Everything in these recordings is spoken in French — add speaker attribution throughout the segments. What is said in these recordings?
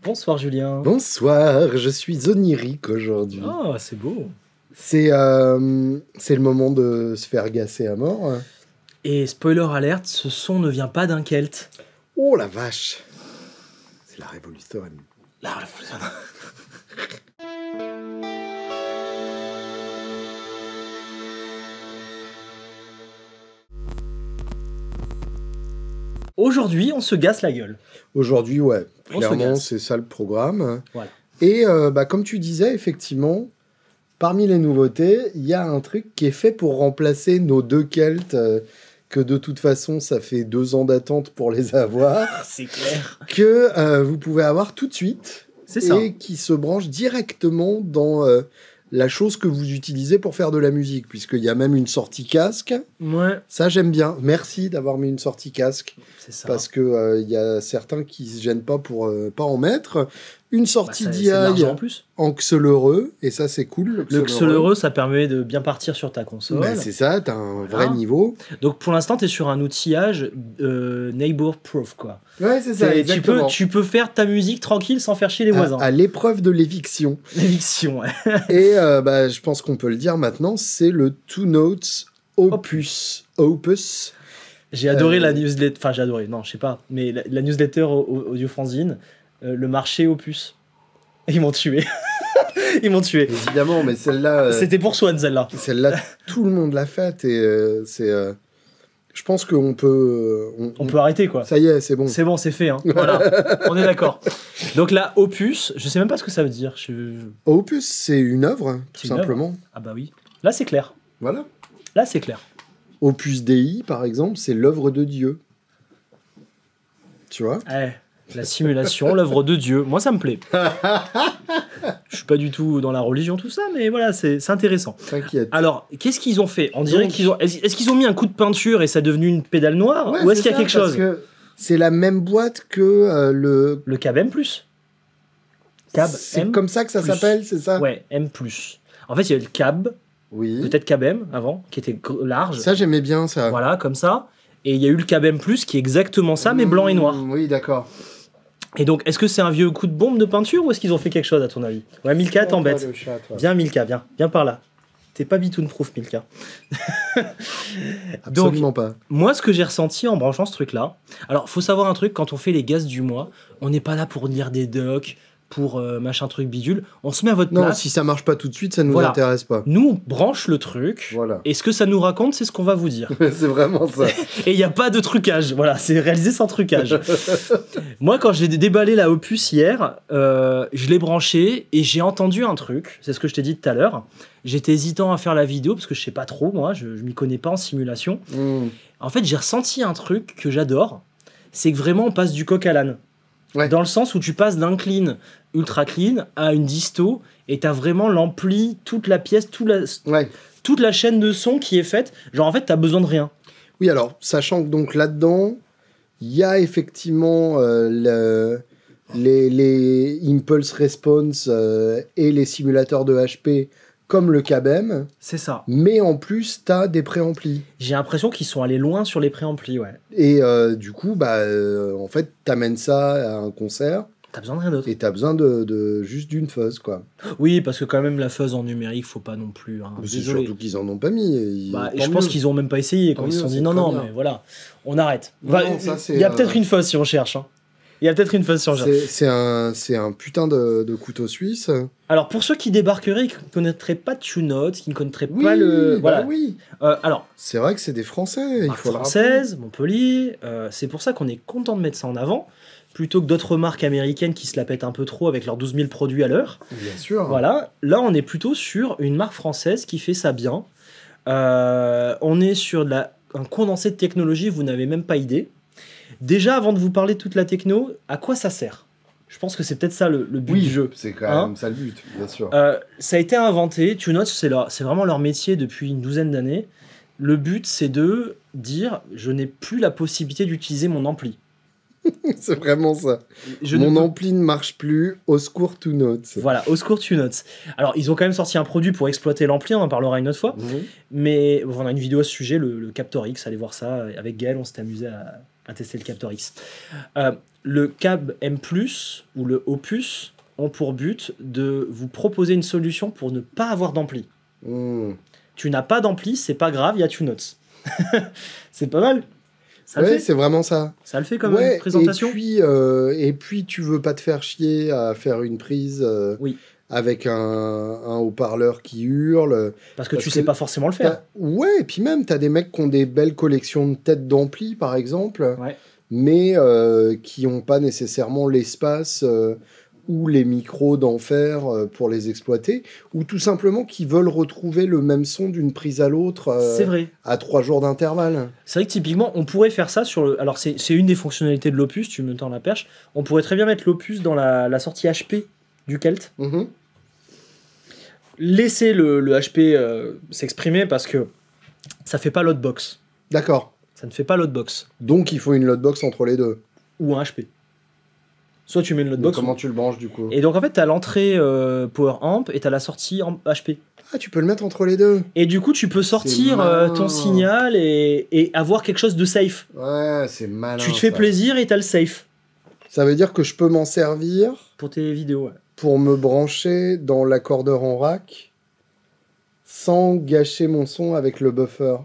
Speaker 1: Bonsoir Julien.
Speaker 2: Bonsoir, je suis onirique aujourd'hui.
Speaker 1: Oh, c'est beau.
Speaker 2: C'est le moment de se faire gasser à mort.
Speaker 1: Et spoiler alerte, ce son ne vient pas d'un Celt.
Speaker 2: Oh la vache. C'est la révolution.
Speaker 1: La révolution. Aujourd'hui, on se gasse la gueule.
Speaker 2: Aujourd'hui, ouais.
Speaker 1: On se
Speaker 2: Clairement,
Speaker 1: gasse.
Speaker 2: c'est ça le programme.
Speaker 1: Voilà.
Speaker 2: Et comme tu disais, effectivement, parmi les nouveautés, il y a un truc qui est fait pour remplacer nos deux Celtes, que de toute façon, ça fait 2 ans d'attente pour les avoir,
Speaker 1: C'est clair.
Speaker 2: que vous pouvez avoir tout de suite.
Speaker 1: C'est ça.
Speaker 2: Et qui se branche directement dans la chose que vous utilisez pour faire de la musique, puisqu'il y a même une sortie casque.
Speaker 1: Ouais,
Speaker 2: Ça, j'aime bien. Merci d'avoir mis une sortie casque,
Speaker 1: c'est ça.
Speaker 2: parce que il y a certains qui se gênent pas pour pas en mettre. Une sortie
Speaker 1: C'est de l'argent
Speaker 2: DI
Speaker 1: en plus.
Speaker 2: en xelereux, et ça, c'est cool.
Speaker 1: Le xelereux, ça permet de bien partir sur ta console.
Speaker 2: Ben, c'est ça, t'as un vrai
Speaker 1: Voilà.
Speaker 2: niveau.
Speaker 1: Donc pour l'instant, tu es sur un outillage neighbor-proof, quoi.
Speaker 2: Ouais, c'est ça, exactement.
Speaker 1: Tu peux faire ta musique tranquille sans faire chier les voisins.
Speaker 2: À l'épreuve de l'éviction.
Speaker 1: L'éviction, ouais.
Speaker 2: Et je pense qu'on peut le dire maintenant, c'est le Two Notes Opus.
Speaker 1: J'ai adoré la newsletter, enfin j'ai adoré, non je sais pas, mais la newsletter Audio Fanzine, le marché Opus. Ils m'ont tué. Ils m'ont tué.
Speaker 2: Évidemment, mais celle-là...
Speaker 1: C'était pour Swan celle-là.
Speaker 2: Celle-là, tout le monde l'a faite, et c'est... je pense qu'on peut...
Speaker 1: On peut arrêter quoi.
Speaker 2: Ça y est, c'est bon.
Speaker 1: C'est bon, c'est fait. Hein. Voilà, on est d'accord. Donc là, Opus, je sais même pas ce que ça veut dire.
Speaker 2: Opus, c'est une œuvre, tout
Speaker 1: C'est une
Speaker 2: simplement.
Speaker 1: Ah bah oui. Là c'est clair.
Speaker 2: Voilà.
Speaker 1: Là c'est clair.
Speaker 2: Opus Dei, par exemple, c'est l'œuvre de Dieu. Tu vois ?
Speaker 1: La simulation, l'œuvre de Dieu. Moi ça me plaît. Je suis pas du tout dans la religion, tout ça, mais voilà, c'est intéressant.
Speaker 2: T'inquiète.
Speaker 1: Alors, qu'est-ce qu'ils ont fait ? On dirait
Speaker 2: Donc-
Speaker 1: qu'ils ont. Est-ce qu'ils ont mis un coup de peinture et ça est devenu une pédale noire ?
Speaker 2: Ouais,
Speaker 1: Ou est-ce
Speaker 2: c'est
Speaker 1: qu'il y a
Speaker 2: ça,
Speaker 1: quelque chose ?
Speaker 2: parce que c'est la même boîte que
Speaker 1: Le Cab M+. Cab
Speaker 2: C'est
Speaker 1: M+.
Speaker 2: comme ça que ça s'appelle, c'est ça ?
Speaker 1: Ouais, M+. En fait, il y a le Cab,
Speaker 2: Oui.
Speaker 1: peut-être Cab M avant, qui était large.
Speaker 2: Ça, j'aimais bien, ça.
Speaker 1: Voilà, comme ça. Et il y a eu le Cab M+, qui est exactement ça, mais blanc et noir.
Speaker 2: Oui, d'accord.
Speaker 1: Et donc, est-ce que c'est un vieux coup de bombe de peinture ou est-ce qu'ils ont fait quelque chose, à ton avis ? Ouais, Milka, t'embête.
Speaker 2: Le chat, toi.
Speaker 1: Viens, Milka, viens par là. T'es pas bitoun-proof, Milka.
Speaker 2: Absolument pas.
Speaker 1: Moi, ce que j'ai ressenti en branchant ce truc-là... Alors, faut savoir un truc, quand on fait les gaz du mois, on n'est pas là pour lire des docs, pour machin truc bidule. On se met à votre
Speaker 2: Non,
Speaker 1: place.
Speaker 2: si ça marche pas tout de suite, ça nous
Speaker 1: Voilà.
Speaker 2: intéresse pas.
Speaker 1: Nous, on branche le truc.
Speaker 2: Voilà.
Speaker 1: Et ce que ça nous raconte, c'est ce qu'on va vous dire.
Speaker 2: C'est vraiment ça.
Speaker 1: Et il n'y a pas de trucage. Voilà, c'est réalisé sans trucage. Moi, quand j'ai déballé la Opus hier, je l'ai branché et j'ai entendu un truc. C'est ce que je t'ai dit tout à l'heure. J'étais hésitant à faire la vidéo parce que je sais pas trop, moi. Je m'y connais pas en simulation. En fait, j'ai ressenti un truc que j'adore. C'est que vraiment, on passe du coq à l'âne.
Speaker 2: Ouais.
Speaker 1: Dans le sens où tu passes d'un clean ultra clean à une disto et t'as vraiment l'ampli, toute la pièce,
Speaker 2: Ouais.
Speaker 1: toute la chaîne de son qui est faite. Genre, en fait, t'as besoin de rien.
Speaker 2: Oui, alors, sachant que donc là-dedans, il y a effectivement les Impulse Response et les simulateurs de HP comme le Cab-M,
Speaker 1: C'est ça.
Speaker 2: mais en plus, t'as des préamplis.
Speaker 1: J'ai l'impression qu'ils sont allés loin sur les préamplis, ouais.
Speaker 2: Et du coup, en fait, t'amènes ça à un concert
Speaker 1: T'as besoin de rien d'autre.
Speaker 2: et t'as besoin de juste d'une fuzz, quoi.
Speaker 1: Oui, parce que quand même, la fuzz en numérique, faut pas non plus. Hein.
Speaker 2: C'est
Speaker 1: Désolé.
Speaker 2: surtout qu'ils en ont pas mis.
Speaker 1: Et je pense qu'ils ont même pas essayé. Quand
Speaker 2: Tant
Speaker 1: ils se
Speaker 2: mieux,
Speaker 1: sont dit
Speaker 2: c'est
Speaker 1: non,
Speaker 2: très
Speaker 1: non,
Speaker 2: bien.
Speaker 1: mais voilà, on arrête.
Speaker 2: Non, non, ça, c'est,
Speaker 1: Il y a peut-être une fuzz si on cherche. Hein. Il y a peut-être une fuzz si on cherche.
Speaker 2: C'est un putain de couteau suisse.
Speaker 1: Alors, pour ceux qui débarqueraient, qui ne connaîtraient pas TuneNote, qui ne connaîtraient
Speaker 2: Oui,
Speaker 1: pas le.
Speaker 2: bah
Speaker 1: Voilà.
Speaker 2: oui.
Speaker 1: Alors,
Speaker 2: C'est vrai que c'est des Français, il faut le rappeler.
Speaker 1: française, Montpellier, c'est pour ça qu'on est content de mettre ça en avant. plutôt que d'autres marques américaines qui se la pètent un peu trop avec leurs 12 000 produits à l'heure.
Speaker 2: Bien sûr.
Speaker 1: Voilà, là on est plutôt sur une marque française qui fait ça bien. On est sur un condensé de technologie, vous n'avez même pas idée. Déjà, avant de vous parler de toute la techno, à quoi ça sert? Je pense que c'est peut-être ça le but du jeu.
Speaker 2: C'est quand même ça le but, bien sûr.
Speaker 1: Ça a été inventé, TuneNotes, c'est vraiment leur métier depuis une douzaine d'années. Le but, c'est de dire, je n'ai plus la possibilité d'utiliser mon ampli.
Speaker 2: C'est vraiment ça. Mon ampli ne marche plus, au secours TuneNotes.
Speaker 1: Voilà, au secours TuneNotes. Alors, ils ont quand même sorti un produit pour exploiter l'ampli, on en parlera une autre fois. Mais on a une vidéo à ce sujet, le Captor X, allez voir ça. Avec Gaël, on s'est amusé à tester le Captor X. Le Cab M+, ou le Opus, ont pour but de vous proposer une solution pour ne pas avoir d'ampli. Tu n'as pas d'ampli, c'est pas grave, il y a TuneNotes. C'est pas mal.
Speaker 2: Ouais, c'est vraiment ça.
Speaker 1: Ça le fait comme présentation.
Speaker 2: Et puis, tu veux pas te faire chier à faire une prise avec un haut-parleur qui hurle.
Speaker 1: Parce que tu sais pas forcément le faire.
Speaker 2: Ouais, et puis même, tu as des mecs qui ont des belles collections de têtes d'ampli, par exemple, mais qui n'ont pas nécessairement l'espace ou les micros d'enfer pour les exploiter, ou tout simplement qui veulent retrouver le même son d'une prise à l'autre
Speaker 1: c'est vrai.
Speaker 2: À 3 jours d'intervalle.
Speaker 1: C'est vrai que typiquement, on pourrait faire ça sur le... Alors, c'est une des fonctionnalités de l'Opus, tu me tends la perche. On pourrait très bien mettre l'Opus dans la sortie HP du Celt. Laisser le HP s'exprimer parce que ça fait pas l'hotbox.
Speaker 2: D'accord.
Speaker 1: Ça ne fait pas l'hotbox.
Speaker 2: Donc, il faut une loadbox entre les deux.
Speaker 1: Ou un HP. Soit tu mets une loadbox.
Speaker 2: Comment tu le branches du coup?
Speaker 1: Et donc en fait, tu as l'entrée Power Amp et tu as la sortie HP.
Speaker 2: Ah, tu peux le mettre entre les deux.
Speaker 1: Et du coup, tu peux sortir ton signal et avoir quelque chose de safe.
Speaker 2: Ouais, c'est malin.
Speaker 1: Tu te fais plaisir et tu as le safe.
Speaker 2: Ça veut dire que je peux m'en servir
Speaker 1: pour tes vidéos,
Speaker 2: pour me brancher dans l'accordeur en rack sans gâcher mon son avec le buffer.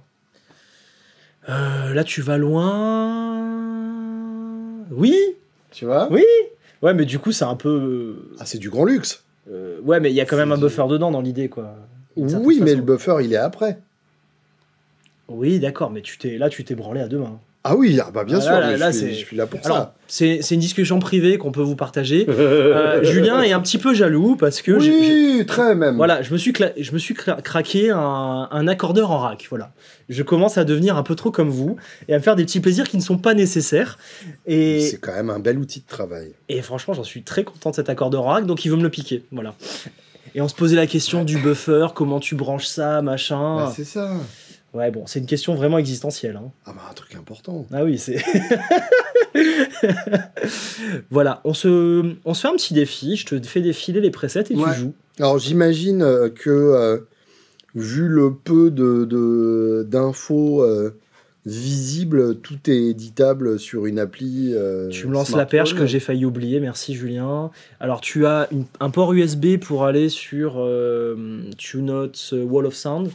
Speaker 1: Là, tu vas loin. Oui.
Speaker 2: Tu vois?
Speaker 1: Oui. Ouais, mais du coup, c'est un peu...
Speaker 2: Ah, c'est du grand luxe.
Speaker 1: Ouais, mais il y a quand même un buffer dedans dans l'idée, quoi.
Speaker 2: Oui, mais le buffer, il est après.
Speaker 1: Oui, d'accord, mais tu t'es branlé à deux mains.
Speaker 2: Ah oui, bah bien sûr, je suis là pour ça.
Speaker 1: C'est une discussion privée qu'on peut vous partager. Julien est un petit peu jaloux parce que...
Speaker 2: Oui, très même.
Speaker 1: Voilà, je me suis craqué un accordeur en rack, voilà. Je commence à devenir un peu trop comme vous et à me faire des petits plaisirs qui ne sont pas nécessaires. Et
Speaker 2: c'est quand même un bel outil de travail.
Speaker 1: Et franchement, j'en suis très content de cet accordeur en rack, donc il veut me le piquer, voilà. Et on se posait la question du buffer, comment tu branches ça, machin.
Speaker 2: Bah, c'est ça.
Speaker 1: Ouais, bon, c'est une question vraiment existentielle. Hein.
Speaker 2: Ah bah, un truc important.
Speaker 1: Ah oui, c'est... Voilà, on se fait un petit défi, je te fais défiler les presets et tu joues.
Speaker 2: Alors, j'imagine que, vu le peu d'infos visibles, tout est éditable sur une appli
Speaker 1: tu me lances la perche que j'ai failli oublier, merci Julien. Alors, tu as un port USB pour aller sur TuneNotes Wall of Sound.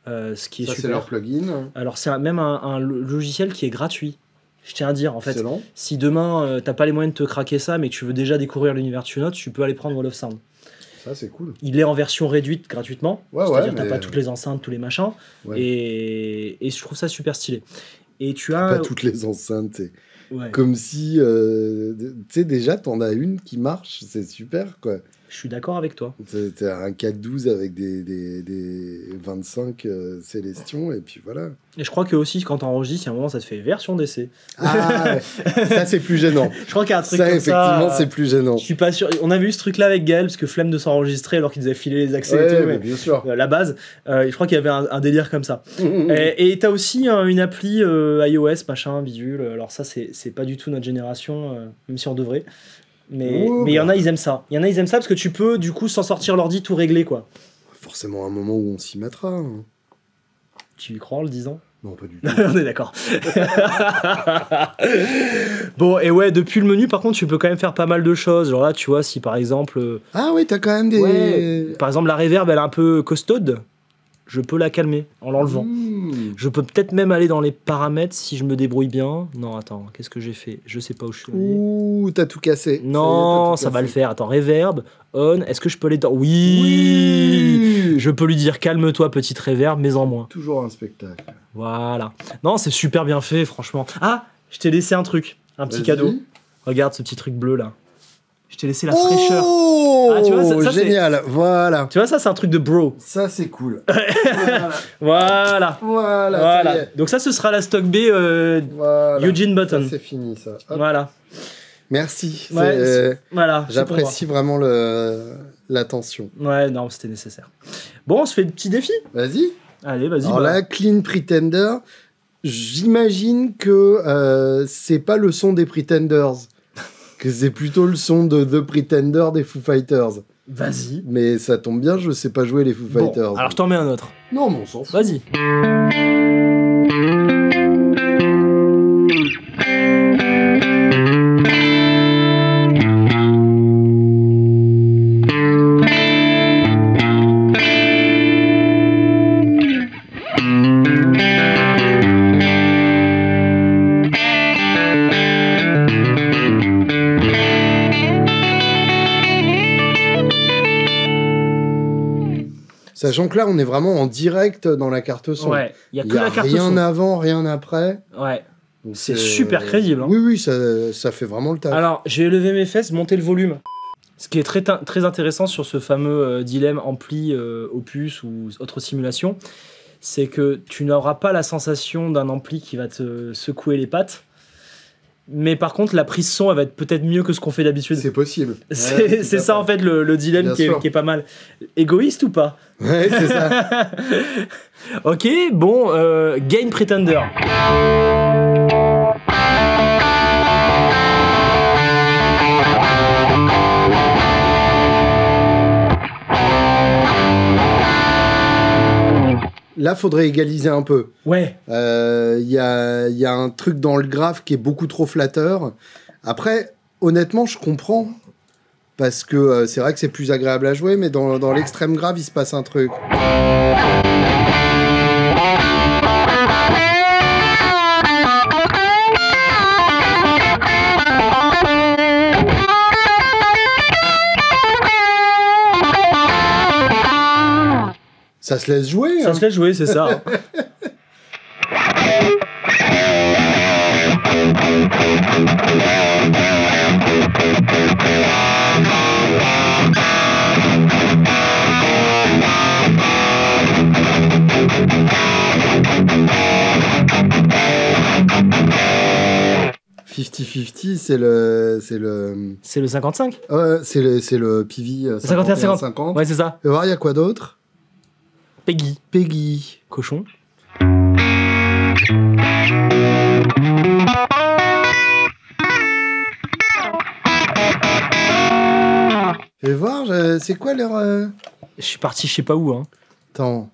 Speaker 1: Ce qui est super.
Speaker 2: C'est leur plugin.
Speaker 1: Alors c'est même un logiciel qui est gratuit. Je tiens à dire, en fait,
Speaker 2: excellent.
Speaker 1: Si demain t'as pas les moyens de te craquer ça, mais que tu veux déjà découvrir l'univers TuneNotes, tu peux aller prendre Wall of Sound.
Speaker 2: Ça c'est cool.
Speaker 1: Il est en version réduite gratuitement. C'est-à-dire t'as pas toutes les enceintes, tous les machins. Et je trouve ça super stylé. Et tu as
Speaker 2: pas toutes les enceintes. Comme si, tu sais, déjà t'en as une qui marche, c'est super quoi.
Speaker 1: Je suis d'accord avec toi.
Speaker 2: T'as un 4-12 avec des 25 Célestions, et puis voilà.
Speaker 1: Et je crois que aussi, quand t'enregistres, il y a un moment, ça te fait version d'essai.
Speaker 2: Ah, ça c'est plus gênant.
Speaker 1: Je crois qu'il y a un truc
Speaker 2: ça,
Speaker 1: comme
Speaker 2: effectivement, c'est plus gênant.
Speaker 1: Je suis pas sûr. On avait eu ce truc-là avec Gaël, parce que flemme de s'enregistrer alors qu'il nous avait filé les accès et tout. Mais
Speaker 2: bien sûr.
Speaker 1: La base, je crois qu'il y avait un délire comme ça. Et t'as aussi une appli iOS, machin, bidule. Alors ça, c'est pas du tout notre génération, même si on devrait. Mais il y en a, ils aiment ça. Il y en a, ils aiment ça parce que tu peux, du coup, sans sortir l'ordi, tout régler, quoi.
Speaker 2: Forcément un moment où on s'y mettra. Hein.
Speaker 1: Tu y crois en le disant?
Speaker 2: Non, pas du tout.
Speaker 1: On est d'accord. Bon, et ouais, depuis le menu, par contre, tu peux quand même faire pas mal de choses. Genre là, tu vois, si par exemple...
Speaker 2: Ah oui, t'as quand même des...
Speaker 1: Ouais, par exemple, la reverb, elle est un peu costaude. Je peux la calmer en l'enlevant. Je peux peut-être même aller dans les paramètres si je me débrouille bien. Non, attends, qu'est-ce que j'ai fait? Je sais pas où je suis allé.
Speaker 2: Ouh, t'as tout cassé.
Speaker 1: Non, ça va le faire. Attends, reverb, on. Est-ce que je peux aller dans... Oui, je peux lui dire calme-toi, petite reverb, mais en moins.
Speaker 2: Toujours un spectacle.
Speaker 1: Voilà. Non, c'est super bien fait, franchement. Ah, je t'ai laissé un truc, un petit cadeau. Regarde ce petit truc bleu là. Je t'ai laissé la fraîcheur.
Speaker 2: Oh,
Speaker 1: Ah, tu vois, ça,
Speaker 2: génial, voilà.
Speaker 1: Tu vois, ça, c'est un truc de bro.
Speaker 2: Ça, c'est cool.
Speaker 1: Voilà.
Speaker 2: Voilà. Ça y est.
Speaker 1: Donc ça, ce sera la stock B
Speaker 2: Voilà.
Speaker 1: Eugene Button.
Speaker 2: Ça, c'est fini, ça. Hop.
Speaker 1: Voilà.
Speaker 2: Merci.
Speaker 1: Ouais, voilà.
Speaker 2: J'apprécie vraiment l'attention.
Speaker 1: Ouais, non, c'était nécessaire. Bon, on se fait le petit défi.
Speaker 2: Vas-y.
Speaker 1: Allez, vas-y.
Speaker 2: Alors là, Clean Pretender, j'imagine que c'est pas le son des Pretenders, que c'est plutôt le son de The Pretender des Foo Fighters.
Speaker 1: Vas-y.
Speaker 2: Mais ça tombe bien, je sais pas jouer les Foo Fighters.
Speaker 1: Bon, alors je t'en mets un autre.
Speaker 2: Non, mais on s'en fout.
Speaker 1: Vas-y.
Speaker 2: Sachant que là, on est vraiment en direct dans la carte son.
Speaker 1: Ouais, il y a
Speaker 2: Il
Speaker 1: que
Speaker 2: y a
Speaker 1: la carte
Speaker 2: rien
Speaker 1: son.
Speaker 2: avant, rien après.
Speaker 1: Ouais.
Speaker 2: Donc,
Speaker 1: C'est super crédible, hein.
Speaker 2: Oui, oui, ça fait vraiment le taf.
Speaker 1: Alors, j'ai levé mes fesses, monté le volume. Ce qui est très intéressant sur ce fameux dilemme ampli, opus ou autre simulation, c'est que tu n'auras pas la sensation d'un ampli qui va te secouer les pattes. Mais par contre, la prise son, elle va être peut-être mieux que ce qu'on fait d'habitude.
Speaker 2: C'est possible.
Speaker 1: C'est ça en fait le dilemme qui est pas mal. Égoïste ou pas?
Speaker 2: Ouais, c'est ça.
Speaker 1: Ok, bon, Game Pretender.
Speaker 2: Là, faudrait égaliser un peu.
Speaker 1: Ouais.
Speaker 2: Il y a un truc dans le graphe qui est beaucoup trop flatteur. Après, honnêtement, je comprends. Parce que c'est vrai que c'est plus agréable à jouer, mais dans l'extrême grave, il se passe un truc. Ça se laisse jouer.
Speaker 1: Ça se laisse jouer, c'est ça.
Speaker 2: C'est le
Speaker 1: C'est le 55.
Speaker 2: ouais, c'est le PV
Speaker 1: 51-50. Ouais, c'est ça.
Speaker 2: Tu vas voir, il y a quoi d'autre?
Speaker 1: Peggy.
Speaker 2: Peggy.
Speaker 1: Cochon.
Speaker 2: Fais voir, c'est quoi leur...
Speaker 1: Je suis parti je sais pas où, hein.
Speaker 2: Attends.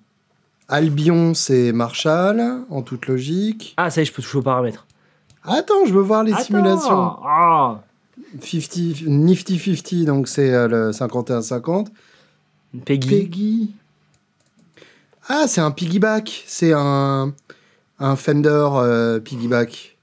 Speaker 2: Albion, c'est Marshall, en toute logique.
Speaker 1: Ah, ça y est, je peux toucher aux paramètres.
Speaker 2: Attends, je veux voir les simulations.
Speaker 1: Ah.
Speaker 2: 50, Nifty 50, donc c'est le 51-50.
Speaker 1: Peggy.
Speaker 2: Peggy. Ah, c'est un piggyback. C'est un Fender piggyback.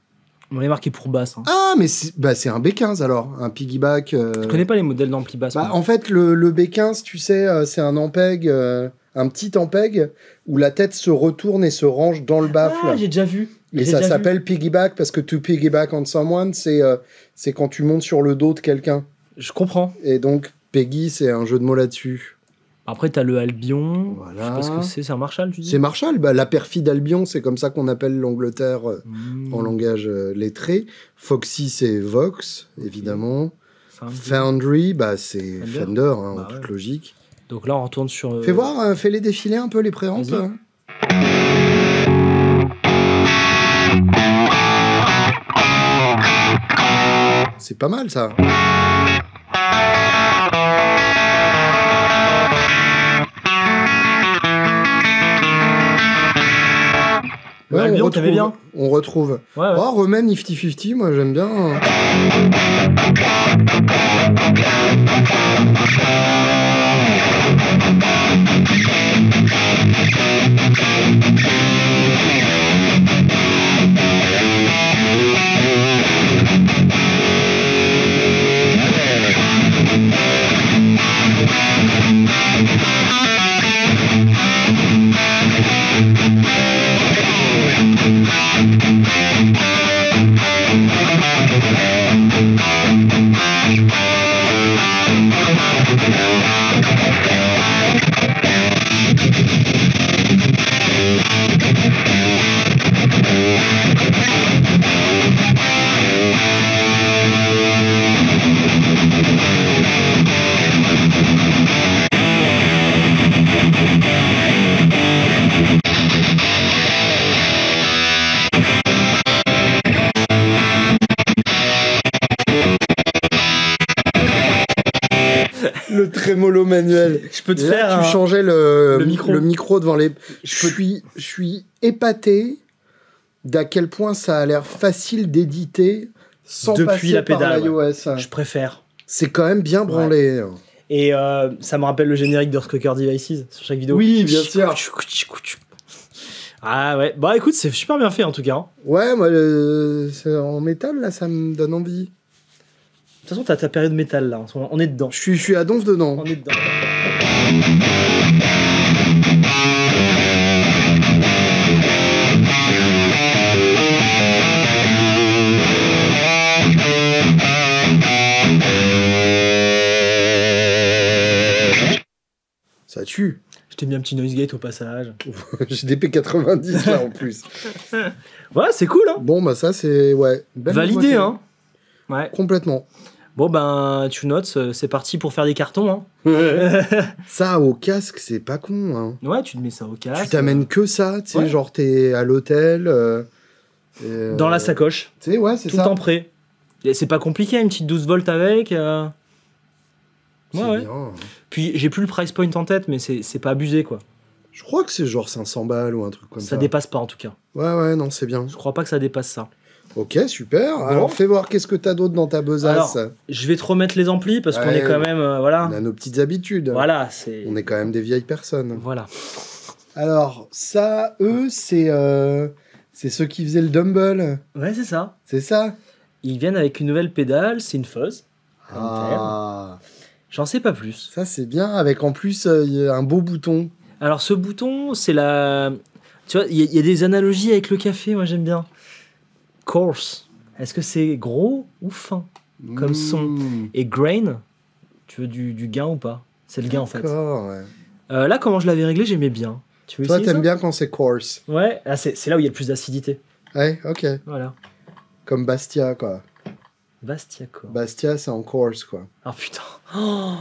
Speaker 1: On est marqué pour basse. Hein.
Speaker 2: Ah, mais c'est un B15 alors. Un piggyback.
Speaker 1: Je connais pas les modèles d'ampli basse.
Speaker 2: Bah, en fait, le B15, tu sais, c'est un Ampeg, un petit Ampeg, où la tête se retourne et se range dans le baffle.
Speaker 1: Ah, j'ai déjà vu.
Speaker 2: Et ça s'appelle piggyback parce que to piggyback on someone, c'est quand tu montes sur le dos de quelqu'un.
Speaker 1: Je comprends.
Speaker 2: Et donc, Peggy, c'est un jeu de mots là-dessus.
Speaker 1: Après, t'as le Albion.
Speaker 2: Voilà.
Speaker 1: Je sais pas ce que c'est un Marshall, tu dis?
Speaker 2: C'est Marshall, bah, la perfide Albion, c'est comme ça qu'on appelle l'Angleterre en langage lettré. Foxy, c'est Vox, évidemment. Foundry, bah, c'est Fender, hein,
Speaker 1: bah,
Speaker 2: en toute logique.
Speaker 1: Donc là, on retourne sur...
Speaker 2: Fais voir, fais-les défiler un peu les préampes. C'est pas mal, ça.
Speaker 1: Ouais, Albion, t'avais bien.
Speaker 2: On retrouve.
Speaker 1: Ouais, ouais.
Speaker 2: Oh, remets Nifty 50, moi j'aime bien. trémolo manuel.
Speaker 1: Je peux te
Speaker 2: Et
Speaker 1: faire
Speaker 2: là, tu
Speaker 1: un...
Speaker 2: changeais
Speaker 1: le micro.
Speaker 2: le micro devant les... Je suis épaté d'à quel point ça a l'air facile d'éditer sans
Speaker 1: Depuis
Speaker 2: passer
Speaker 1: la
Speaker 2: par
Speaker 1: pédale,
Speaker 2: l'iOS.
Speaker 1: Je préfère.
Speaker 2: C'est quand même bien branlé.
Speaker 1: Et ça me rappelle le générique d'Earthquaker Devices sur chaque vidéo.
Speaker 2: Oui, bien sûr.
Speaker 1: Ah ouais, bah écoute, c'est super bien fait en tout cas. Hein.
Speaker 2: Ouais, moi, c'est en métal, là, ça me donne envie.
Speaker 1: De toute façon, t'as ta période métal là, en ce moment. On est dedans.
Speaker 2: Je suis à donf dedans.
Speaker 1: On est dedans.
Speaker 2: Ça tue.
Speaker 1: Je t'ai mis un petit noise gate au passage.
Speaker 2: J'ai des P90 là en plus.
Speaker 1: Ouais, c'est cool hein.
Speaker 2: Bon, bah ça, c'est. Ouais. Belle
Speaker 1: Validé
Speaker 2: nouveauté.
Speaker 1: hein. Ouais.
Speaker 2: Complètement.
Speaker 1: Bon ben, tu notes, c'est parti pour faire des cartons hein.
Speaker 2: Ça, au casque, c'est pas con. Hein.
Speaker 1: Ouais, tu te mets ça au casque.
Speaker 2: Tu t'amènes que ça, tu sais,
Speaker 1: Ouais.
Speaker 2: genre t'es à l'hôtel.
Speaker 1: Dans la sacoche.
Speaker 2: Tu sais, ouais, c'est
Speaker 1: Tout
Speaker 2: ça.
Speaker 1: le temps prêt. Et c'est pas compliqué, une petite 12 volts avec.
Speaker 2: C'est
Speaker 1: Ouais.
Speaker 2: bien.
Speaker 1: Puis j'ai plus le price point en tête, mais c'est pas abusé quoi.
Speaker 2: Je crois que c'est genre 500 balles ou un truc comme ça.
Speaker 1: Ça dépasse pas en tout cas.
Speaker 2: Ouais, non, c'est bien.
Speaker 1: Je crois pas que ça dépasse ça.
Speaker 2: Ok, super.
Speaker 1: Bon.
Speaker 2: Alors, fais voir qu'est-ce que t'as d'autre dans ta besace.
Speaker 1: Alors, je vais te remettre les amplis parce qu'on
Speaker 2: Ouais.
Speaker 1: est quand même. Voilà.
Speaker 2: On a nos petites habitudes.
Speaker 1: Voilà, c'est.
Speaker 2: On est quand même des vieilles personnes.
Speaker 1: Voilà.
Speaker 2: Alors, ça, eux, c'est ceux qui faisaient le Dumble.
Speaker 1: Ouais, c'est ça.
Speaker 2: C'est ça?
Speaker 1: Ils viennent avec une nouvelle pédale, c'est une fuzz.
Speaker 2: Ah,
Speaker 1: J'en sais pas plus.
Speaker 2: ça c'est bien, avec en plus y a un beau bouton.
Speaker 1: Alors, ce bouton, c'est la. Tu vois, il y a des analogies avec le café, moi j'aime bien. Coarse. Est-ce que c'est gros ou fin? Comme son. Et grain, tu veux du gain ou pas? C'est le gain en fait.
Speaker 2: D'accord, ouais.
Speaker 1: Là, comment je l'avais réglé, j'aimais bien. Tu veux
Speaker 2: Toi,
Speaker 1: essayer
Speaker 2: t'aimes
Speaker 1: ça?
Speaker 2: bien quand c'est coarse.
Speaker 1: Ouais, ah, c'est là où il y a le plus d'acidité.
Speaker 2: Ouais, ok.
Speaker 1: Voilà.
Speaker 2: Comme Bastia, quoi.
Speaker 1: Bastia, quoi.
Speaker 2: Bastia, c'est en coarse, quoi.
Speaker 1: Ah putain. Oh.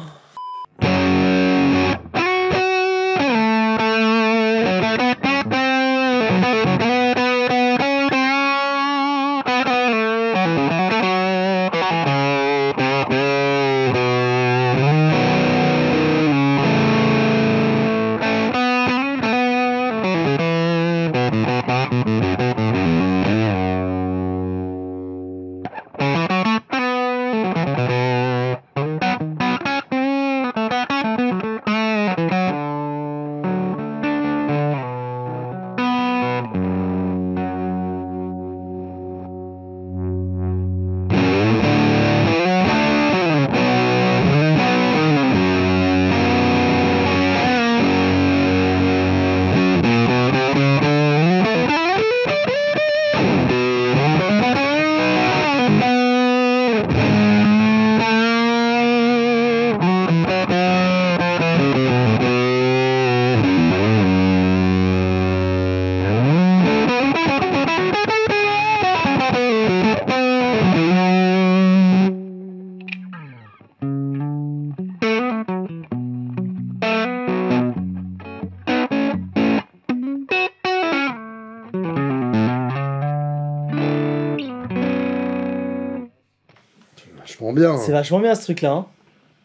Speaker 2: Vachement bien.
Speaker 1: C'est vachement bien ce truc-là. Hein.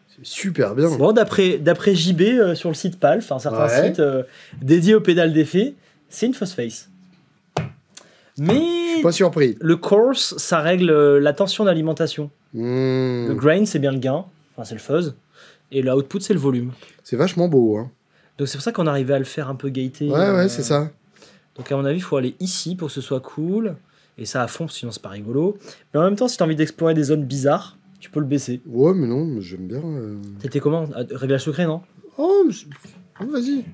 Speaker 2: C'est super bien.
Speaker 1: Bon, d'après JB sur le site PALF, un certain
Speaker 2: Ouais.
Speaker 1: site dédié aux pédales d'effet, c'est une Fuzz-Face. Mais
Speaker 2: Pas surpris.
Speaker 1: le coarse, ça règle la tension d'alimentation. Le grain, c'est bien le gain, enfin c'est le fuzz, et le output, c'est le volume.
Speaker 2: C'est vachement beau, hein.
Speaker 1: Donc c'est pour ça qu'on arrivait à le faire un peu gaieté.
Speaker 2: Ouais, c'est ça.
Speaker 1: Donc à mon avis, il faut aller ici pour que ce soit cool, et ça à fond, sinon c'est pas rigolo. Mais en même temps, si tu as envie d'explorer des zones bizarres, tu peux le baisser.
Speaker 2: Ouais, mais non, mais j'aime bien.
Speaker 1: C'était comment? Réglage secret, non?
Speaker 2: Oh, mais oh, vas-y.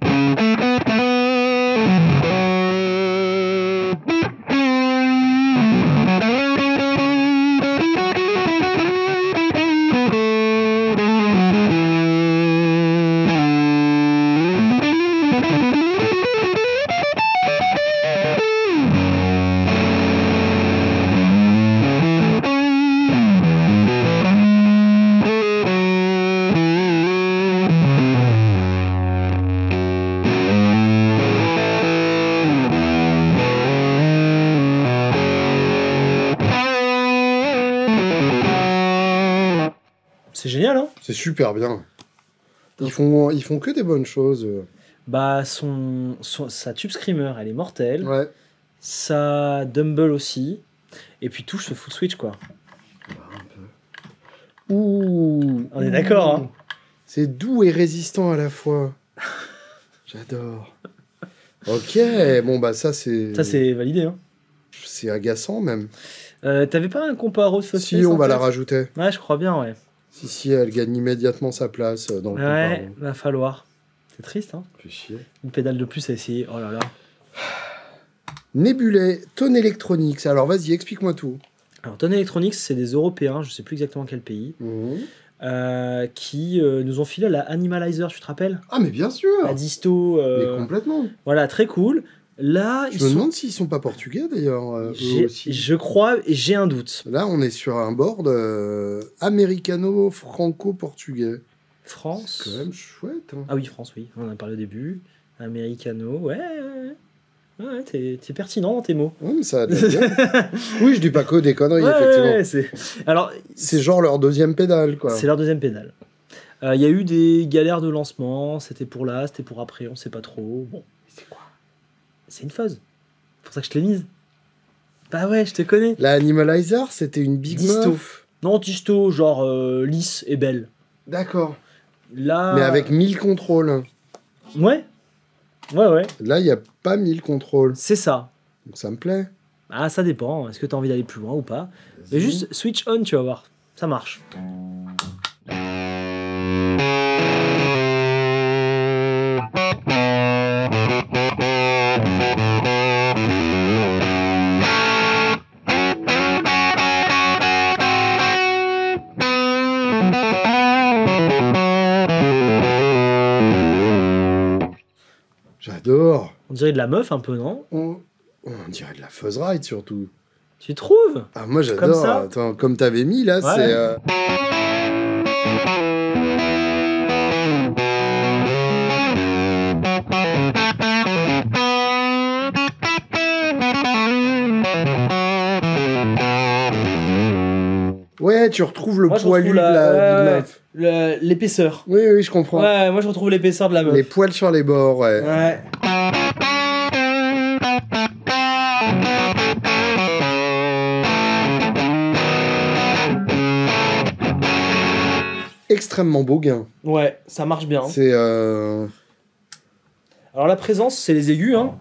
Speaker 1: C'est génial, hein?
Speaker 2: C'est super bien. Ils font que des bonnes choses.
Speaker 1: Bah, sa Tube Screamer, elle est mortelle.
Speaker 2: Ouais.
Speaker 1: Sa Dumble aussi. Et puis touche ce full switch, quoi.
Speaker 2: Ouh.
Speaker 1: On est d'accord, hein.
Speaker 2: C'est doux et résistant à la fois. J'adore. Ok, bon bah ça c'est...
Speaker 1: Ça, c'est validé, hein.
Speaker 2: C'est agaçant même.
Speaker 1: T'avais pas un compas Rose Fosface
Speaker 2: Si, on
Speaker 1: en
Speaker 2: va la
Speaker 1: tête
Speaker 2: rajouter.
Speaker 1: Ouais, je crois bien, ouais.
Speaker 2: Si, elle gagne immédiatement sa place dans le
Speaker 1: Ouais,
Speaker 2: comparo.
Speaker 1: va falloir. C'est triste, hein.
Speaker 2: Fais chier.
Speaker 1: Une pédale de plus à essayer. Oh là là.
Speaker 2: Nebulae, Tone Electronics. Alors vas-y, explique-moi tout.
Speaker 1: Alors, Tone Electronics, c'est des Européens, je sais plus exactement quel pays, qui nous ont filé la Animalizer, tu te rappelles?
Speaker 2: Ah mais bien sûr.
Speaker 1: La disto.
Speaker 2: Mais complètement.
Speaker 1: Voilà, très cool. Là,
Speaker 2: Je me demande s'ils sont pas portugais d'ailleurs. Eux aussi.
Speaker 1: Je crois, et j'ai un doute.
Speaker 2: Là, on est sur un board américano-franco-portugais.
Speaker 1: France.
Speaker 2: C'est quand même chouette. Hein.
Speaker 1: Ah oui, France, oui. On en a parlé au début. Americano, ouais. Ouais, t'es pertinent dans tes mots.
Speaker 2: Mais ça a de la gueule. Oui, je dis pas que des conneries,
Speaker 1: Ouais,
Speaker 2: effectivement.
Speaker 1: Alors,
Speaker 2: c'est genre leur deuxième pédale, quoi.
Speaker 1: c'est leur deuxième pédale. Il y a eu des galères de lancement. C'était pour là, c'était pour après, on sait pas trop. Bon, c'est quoi? C'est une fuzz. C'est pour ça que je te l'ai mise. Bah ouais, je te connais.
Speaker 2: La Animalizer, c'était une big
Speaker 1: Disto.
Speaker 2: meuf.
Speaker 1: Non, disto, genre lisse et belle.
Speaker 2: D'accord.
Speaker 1: Là.
Speaker 2: Mais avec 1000 contrôles.
Speaker 1: Ouais. Ouais.
Speaker 2: Là, il n'y a pas 1000 contrôles.
Speaker 1: C'est ça.
Speaker 2: Donc ça me plaît.
Speaker 1: Ah, ça dépend. Est-ce que tu as envie d'aller plus loin ou pas? Mais juste switch on, tu vas voir. Ça marche.
Speaker 2: J'adore.
Speaker 1: On dirait de la meuf un peu, non?
Speaker 2: On dirait de la Fuzz Ride surtout.
Speaker 1: Tu trouves?
Speaker 2: Ah, moi
Speaker 1: Comme
Speaker 2: j'adore.
Speaker 1: ça
Speaker 2: Attends, comme t'avais mis là,
Speaker 1: Ouais.
Speaker 2: c'est. Ouais, tu retrouves le
Speaker 1: Moi, je
Speaker 2: poilu de
Speaker 1: retrouve
Speaker 2: la Big Meuf.
Speaker 1: l'épaisseur.
Speaker 2: Oui, oui, je comprends.
Speaker 1: Ouais, moi je retrouve l'épaisseur de la meuf.
Speaker 2: Les poils sur les bords, ouais.
Speaker 1: Ouais.
Speaker 2: Extrêmement beau gain.
Speaker 1: Ouais, ça marche bien.
Speaker 2: C'est.
Speaker 1: Alors la présence, c'est les aigus, hein.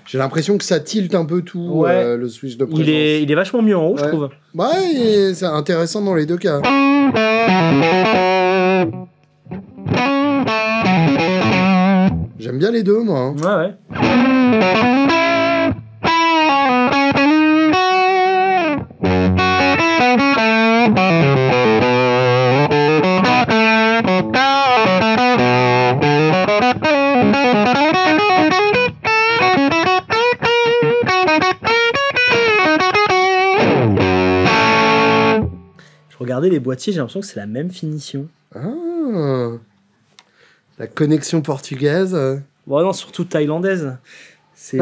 Speaker 2: J'ai l'impression que ça tilte un peu tout,
Speaker 1: Ouais.
Speaker 2: le switch de présence.
Speaker 1: Il est vachement mieux en haut, je
Speaker 2: Ouais.
Speaker 1: trouve.
Speaker 2: Ouais, c'est intéressant dans les deux cas. J'aime bien les deux, moi. Hein.
Speaker 1: Ouais. Je regardais les boîtiers, j'ai l'impression que c'est la même finition.
Speaker 2: Ah, la connexion portugaise.
Speaker 1: Bon, non, surtout thaïlandaise. Je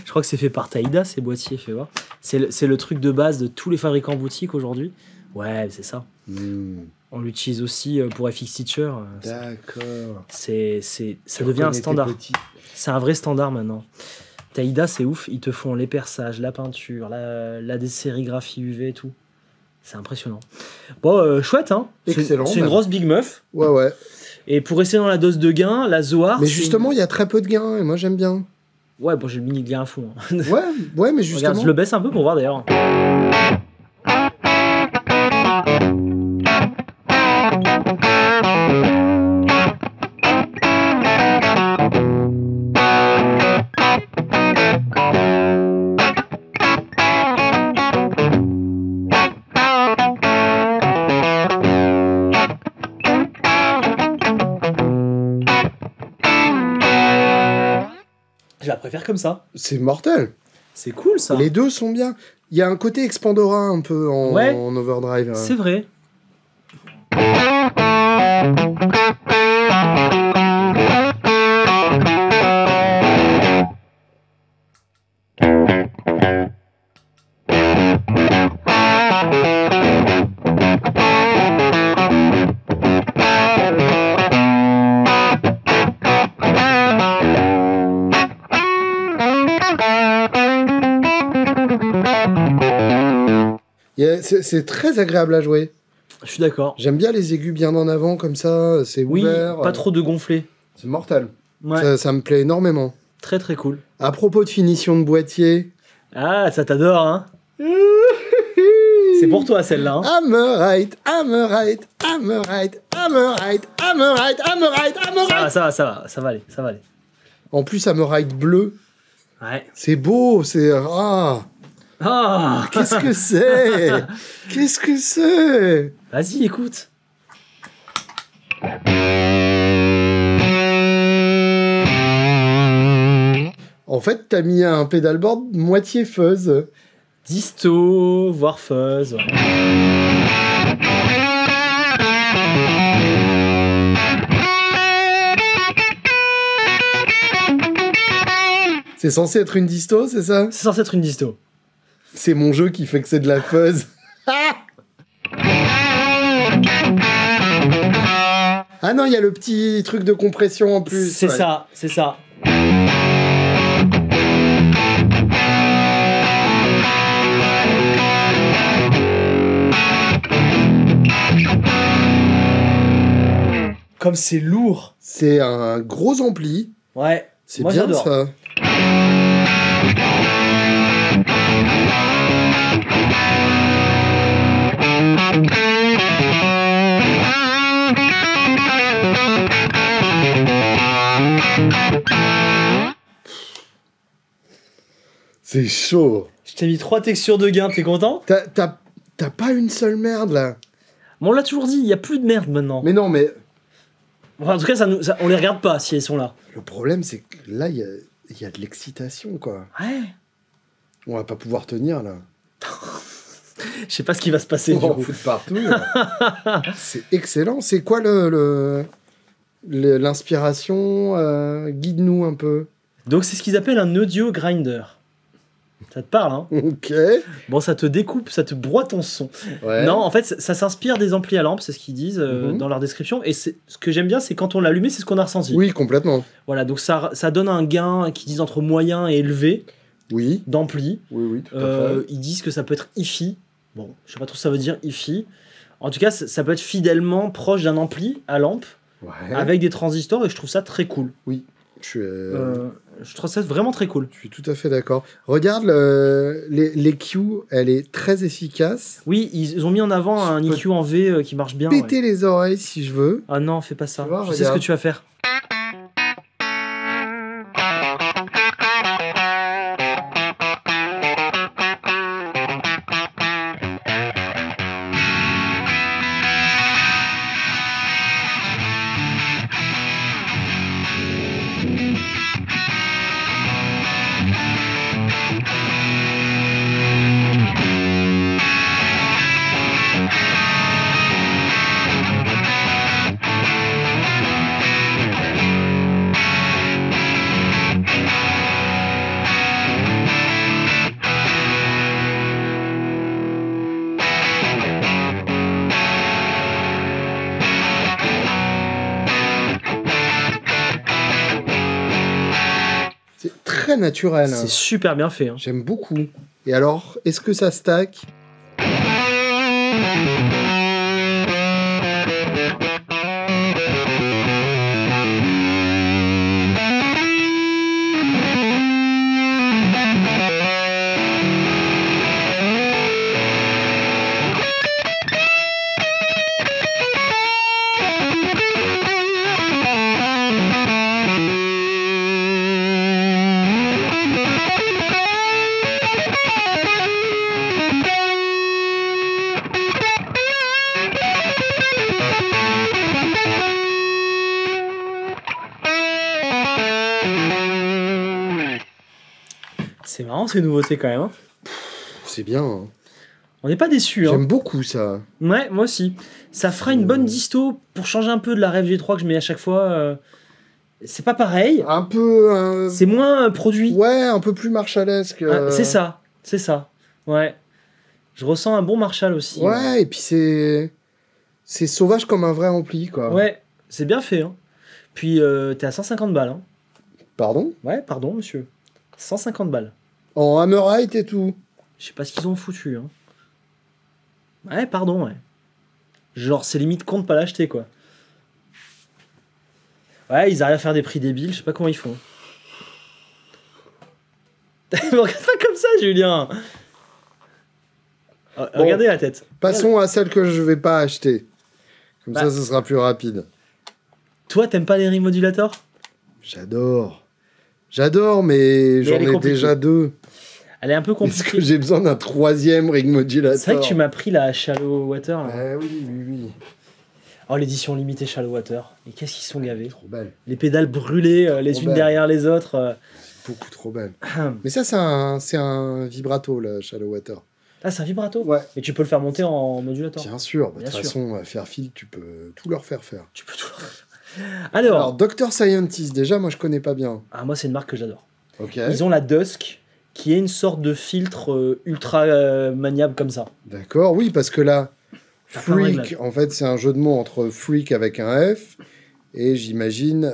Speaker 1: crois que c'est fait par Taïda, ces boîtiers, fais voir. C'est le truc de base de tous les fabricants boutiques aujourd'hui. Ouais, c'est ça. On l'utilise aussi pour FX Teacher.
Speaker 2: D'accord.
Speaker 1: Ça devient un standard. C'est un vrai standard maintenant. Taïda, c'est ouf. Ils te font les perçages, la peinture, la sérigraphie UV et tout. C'est impressionnant. Bon, chouette, hein.
Speaker 2: Excellent.
Speaker 1: C'est une grosse big meuf.
Speaker 2: Ouais, ouais.
Speaker 1: Et pour rester dans la dose de gain, la Zoar.
Speaker 2: Mais justement, il y a très peu de gains, et moi j'aime bien.
Speaker 1: Ouais, bon, j'ai le mini gain à fond. Hein.
Speaker 2: Ouais, mais justement.
Speaker 1: Regarde, je le baisse un peu pour voir d'ailleurs. Je la préfère comme ça.
Speaker 2: C'est mortel.
Speaker 1: C'est cool ça.
Speaker 2: Les deux sont bien. Il y a un côté Expandora un peu en
Speaker 1: Ouais.
Speaker 2: overdrive.
Speaker 1: C'est vrai.
Speaker 2: C'est très agréable à jouer.
Speaker 1: Je suis d'accord.
Speaker 2: J'aime bien les aigus bien en avant, comme ça, c'est
Speaker 1: Oui,
Speaker 2: ouvert.
Speaker 1: pas trop de gonflé.
Speaker 2: C'est mortel.
Speaker 1: Ouais.
Speaker 2: Ça me plaît énormément.
Speaker 1: Très très cool.
Speaker 2: À propos de finition de boîtier...
Speaker 1: Ah, ça t'adore, hein. C'est pour toi celle-là. Hein.
Speaker 2: Hammerite, Hammerite, Hammerite, Hammerite, Hammerite, Hammerite, Hammerite.
Speaker 1: Ça va aller.
Speaker 2: En plus, Hammerite bleu,
Speaker 1: Ouais.
Speaker 2: c'est beau, c'est... Ah,
Speaker 1: Ah.
Speaker 2: qu'est-ce que c'est? Qu'est-ce que c'est?
Speaker 1: Vas-y, écoute.
Speaker 2: En fait, t'as mis un pédalboard moitié fuzz.
Speaker 1: Disto, voire fuzz. Ouais.
Speaker 2: C'est censé être une disto, c'est ça?
Speaker 1: C'est censé être une disto.
Speaker 2: C'est mon jeu qui fait que c'est de la fuzz. Ah non, il y a le petit truc de compression en plus.
Speaker 1: C'est
Speaker 2: ouais.
Speaker 1: ça, c'est ça. Comme c'est lourd.
Speaker 2: C'est un gros ampli.
Speaker 1: Ouais.
Speaker 2: C'est
Speaker 1: Moi,
Speaker 2: bien
Speaker 1: j'adore.
Speaker 2: ça. C'est chaud.
Speaker 1: Je t'ai mis 3 textures de gain, t'es content?
Speaker 2: T'as pas une seule merde là.
Speaker 1: Bon, on l'a toujours dit, il y a plus de merde maintenant.
Speaker 2: Mais non, mais
Speaker 1: Enfin, en tout cas, on les regarde pas si elles sont là.
Speaker 2: le problème c'est que là il y a de l'excitation quoi.
Speaker 1: Ouais.
Speaker 2: On va pas pouvoir tenir là.
Speaker 1: Je sais pas ce qui va se passer.
Speaker 2: On va
Speaker 1: du
Speaker 2: en
Speaker 1: coup.
Speaker 2: foutre partout. C'est excellent. C'est quoi l'inspiration? Guide-nous un peu.
Speaker 1: Donc, c'est ce qu'ils appellent un audio grinder. Ça te parle, hein?
Speaker 2: Ok.
Speaker 1: Bon, ça te découpe, ça te broie ton son.
Speaker 2: Ouais.
Speaker 1: Non, en fait, ça s'inspire des amplis à lampe, c'est ce qu'ils disent
Speaker 2: Mhm.
Speaker 1: dans leur description. Et ce que j'aime bien, c'est quand on l'a allumé, c'est ce qu'on a ressenti.
Speaker 2: Oui, complètement.
Speaker 1: Voilà, donc ça donne un gain qu'ils disent entre moyen et élevé
Speaker 2: Oui.
Speaker 1: d'ampli.
Speaker 2: Oui, tout à fait.
Speaker 1: Ils disent que ça peut être hi-fi. Bon, je sais pas trop ce que ça veut dire hi-fi. En tout cas, ça peut être fidèlement proche d'un ampli à lampe
Speaker 2: Ouais.
Speaker 1: avec des transistors et je trouve ça très cool.
Speaker 2: Je
Speaker 1: Je trouve ça vraiment très cool.
Speaker 2: suis tout à fait d'accord. Regarde, les Q, elle est très efficace.
Speaker 1: Oui, ils ont mis en avant un
Speaker 2: Je peux
Speaker 1: EQ en V qui marche bien.
Speaker 2: Péter
Speaker 1: ouais.
Speaker 2: les oreilles si je veux.
Speaker 1: Ah non, fais pas ça.
Speaker 2: Tu vois,
Speaker 1: Je sais ce que
Speaker 2: regarde.
Speaker 1: tu vas faire.
Speaker 2: C'est très naturel.
Speaker 1: C'est super bien fait. Hein.
Speaker 2: J'aime beaucoup. Et alors, est-ce que ça stack?
Speaker 1: C'est marrant ces nouveautés quand même. Hein.
Speaker 2: C'est bien. Hein.
Speaker 1: On n'est pas déçus. Hein.
Speaker 2: J'aime beaucoup ça.
Speaker 1: Ouais, moi aussi. Ça fera une bonne disto pour changer un peu de la Rêve G3 que je mets à chaque fois. C'est pas pareil.
Speaker 2: Un peu.
Speaker 1: C'est moins produit.
Speaker 2: Ouais, un peu plus marshallesque.
Speaker 1: Ah, c'est ça. Ouais. Je ressens un bon Marshall aussi.
Speaker 2: Ouais, et puis c'est sauvage comme un vrai ampli, quoi.
Speaker 1: Ouais, c'est bien fait. Hein. Puis t'es à 150 balles. Hein.
Speaker 2: Pardon?
Speaker 1: Ouais, pardon, monsieur. 150 balles.
Speaker 2: En Hammerite et tout.
Speaker 1: Je sais pas ce qu'ils ont foutu. Hein. Ouais, pardon, ouais. Genre, c'est limite con de pas l'acheter, quoi. Ouais, ils arrivent à faire des prix débiles, je sais pas comment ils font. Me regarde pas comme ça, Julien. Oh,
Speaker 2: Bon.
Speaker 1: Regardez la tête.
Speaker 2: Passons à celle que je vais pas acheter. Comme ça, ce sera plus rapide.
Speaker 1: Toi, t'aimes pas les ring modulators?
Speaker 2: J'adore. J'adore, mais j'en
Speaker 1: elle est
Speaker 2: ai
Speaker 1: compliquée.
Speaker 2: déjà 2.
Speaker 1: Elle est un peu
Speaker 2: Est-ce
Speaker 1: compliquée.
Speaker 2: que j'ai besoin d'un 3e ring modulator?
Speaker 1: C'est vrai que tu m'as pris la Shallow Water. Là.
Speaker 2: Oui.
Speaker 1: Oh, l'édition limitée Shallow Water. Mais qu'est-ce qu'ils sont gavés.
Speaker 2: Trop belle.
Speaker 1: Les pédales brûlées, les
Speaker 2: Trop
Speaker 1: unes
Speaker 2: belle.
Speaker 1: derrière les autres.
Speaker 2: Beaucoup trop belle. Mais ça, c'est un vibrato, le Shallow Water.
Speaker 1: Ah, c'est un vibrato?
Speaker 2: Ouais.
Speaker 1: Et tu peux le faire monter en modulator.
Speaker 2: Bien sûr. De
Speaker 1: Bien
Speaker 2: toute
Speaker 1: sûr.
Speaker 2: façon, à Fairfield, tu peux tout leur faire faire.
Speaker 1: Tu peux tout le faire.
Speaker 2: Alors, Dr Scientist, déjà, moi, je connais pas bien.
Speaker 1: Ah, moi, c'est une marque que j'adore.
Speaker 2: Ok.
Speaker 1: Ils ont la Dusk, qui est une sorte de filtre ultra maniable comme ça.
Speaker 2: D'accord, oui, parce que là,
Speaker 1: T'as plein de
Speaker 2: Freak,
Speaker 1: réglages.
Speaker 2: en fait, c'est un jeu de mots entre Freak avec un F et j'imagine.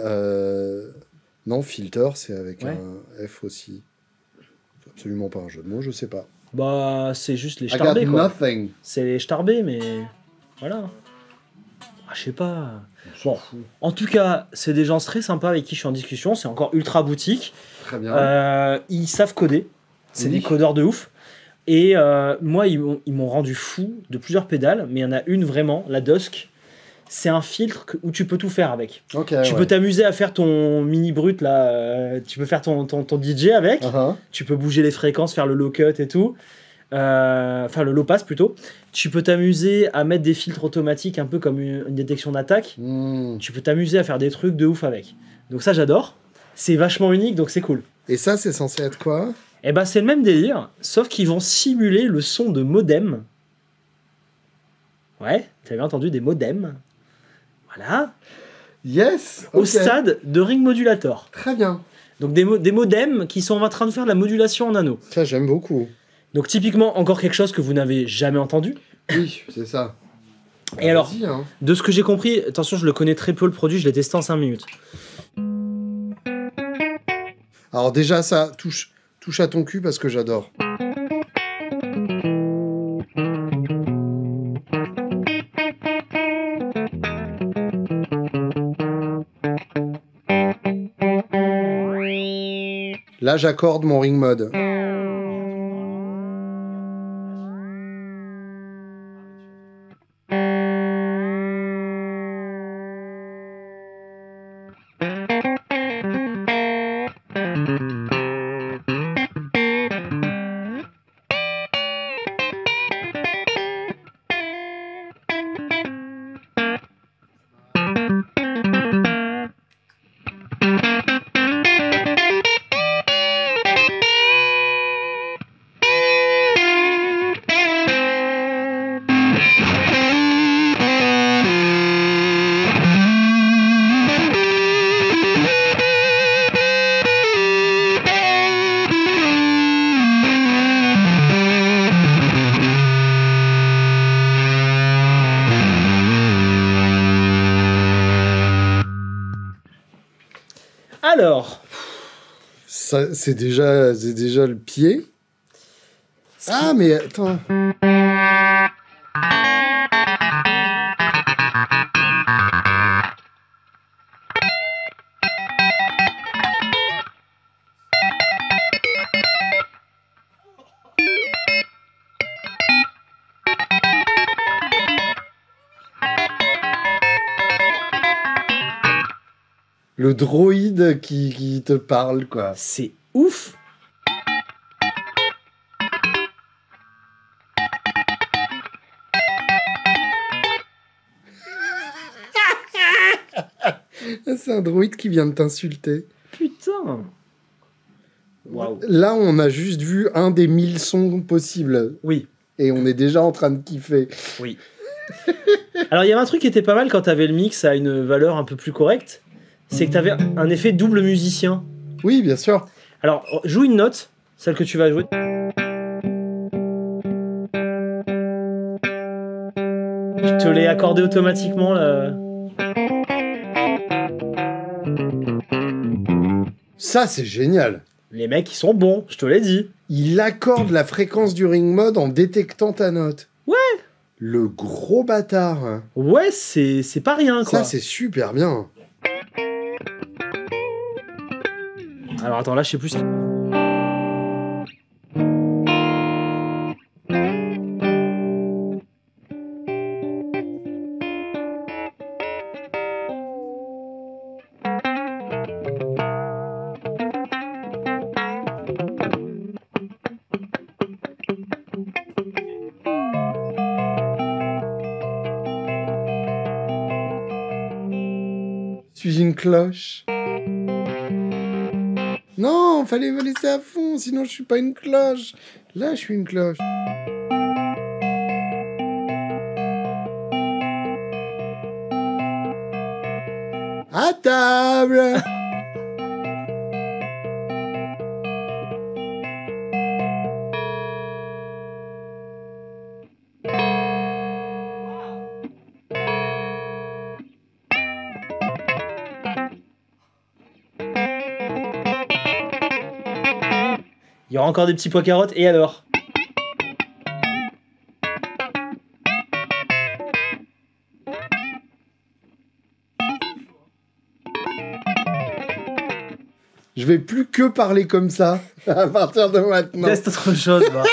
Speaker 2: Non, Filter, c'est avec
Speaker 1: Ouais.
Speaker 2: un F aussi. C'est absolument pas un jeu de mots, je sais pas.
Speaker 1: Bah, c'est juste les
Speaker 2: I got
Speaker 1: starbés, quoi.
Speaker 2: nothing.
Speaker 1: C'est les starbés, mais voilà. Ah, je sais pas. Bon, en tout cas, c'est des gens très sympas avec qui je suis en discussion. C'est encore ultra boutique.
Speaker 2: Très bien.
Speaker 1: Ils savent coder. C'est
Speaker 2: Oui.
Speaker 1: des codeurs de ouf. Et moi, ils m'ont rendu fou de plusieurs pédales, mais il y en a une vraiment, la Dusk. C'est un filtre où tu peux tout faire avec.
Speaker 2: Ok.
Speaker 1: Tu peux t'amuser à faire ton mini brut là. Tu peux faire ton DJ avec. Tu peux bouger les fréquences, faire le low cut et tout. Enfin, le low pass plutôt. Tu peux t'amuser à mettre des filtres automatiques un peu comme une détection d'attaque. Tu peux t'amuser à faire des trucs de ouf avec. Donc ça, j'adore. C'est vachement unique, donc c'est cool.
Speaker 2: Et ça, c'est censé être quoi?
Speaker 1: Et ben c'est le même délire, sauf qu'ils vont simuler le son de modem. Ouais, tu avais entendu des modems. Voilà.
Speaker 2: Yes.
Speaker 1: Au
Speaker 2: ok.
Speaker 1: stade de ring modulator.
Speaker 2: Très bien.
Speaker 1: Donc des modems qui sont en train de faire de la modulation en anneau.
Speaker 2: Ça, j'aime beaucoup.
Speaker 1: Donc typiquement, encore quelque chose que vous n'avez jamais entendu.
Speaker 2: Oui, c'est ça.
Speaker 1: Et alors,
Speaker 2: Vas-y, hein.
Speaker 1: de ce que j'ai compris, attention, je le connais très peu le produit, je l'ai testé en 5 minutes.
Speaker 2: Alors déjà, ça, touche à ton cul parce que j'adore. Là, j'accorde mon ring mode.
Speaker 1: Alors,
Speaker 2: Ça, c'est déjà le pied. Ah, mais attends. Le droïde qui te parle, quoi.
Speaker 1: c'est ouf.
Speaker 2: C'est un droïde qui vient de t'insulter.
Speaker 1: Putain. Waouh.
Speaker 2: Là, on a juste vu un des 1000 sons possibles.
Speaker 1: Oui,
Speaker 2: Et on est déjà en train de kiffer.
Speaker 1: oui. Alors, il y avait un truc qui était pas mal quand t'avais le mix à une valeur un peu plus correcte. C'est que t'avais un effet double musicien.
Speaker 2: Oui, bien sûr.
Speaker 1: Alors, joue une note, celle que tu vas jouer. Je te l'ai accordé automatiquement là.
Speaker 2: Ça, c'est génial.
Speaker 1: Les mecs, ils sont bons, je te l'ai dit.
Speaker 2: Il accorde la fréquence du ring mode en détectant ta note.
Speaker 1: Ouais.
Speaker 2: Le gros bâtard.
Speaker 1: Ouais, c'est pas rien, quoi.
Speaker 2: Ça, c'est super bien.
Speaker 1: Alors attends, là, je sais plus.
Speaker 2: Suis une cloche. Non, fallait me laisser à fond, sinon je suis pas une cloche. Là, je suis une cloche. À table.
Speaker 1: Il y aura encore des petits pois carottes, et alors?
Speaker 2: Je vais plus que parler comme ça à partir de maintenant.
Speaker 1: Teste autre chose, va.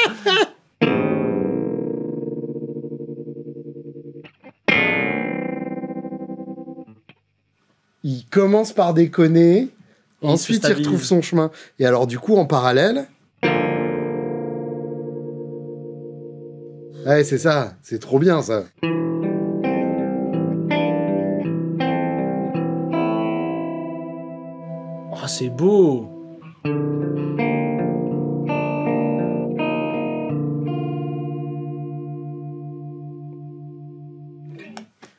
Speaker 2: Il commence par déconner,
Speaker 1: Et
Speaker 2: ensuite
Speaker 1: il se
Speaker 2: il retrouve
Speaker 1: stabilise.
Speaker 2: son chemin. Et alors du coup, en parallèle... Ouais, c'est ça, c'est trop bien ça.
Speaker 1: Oh, c'est beau.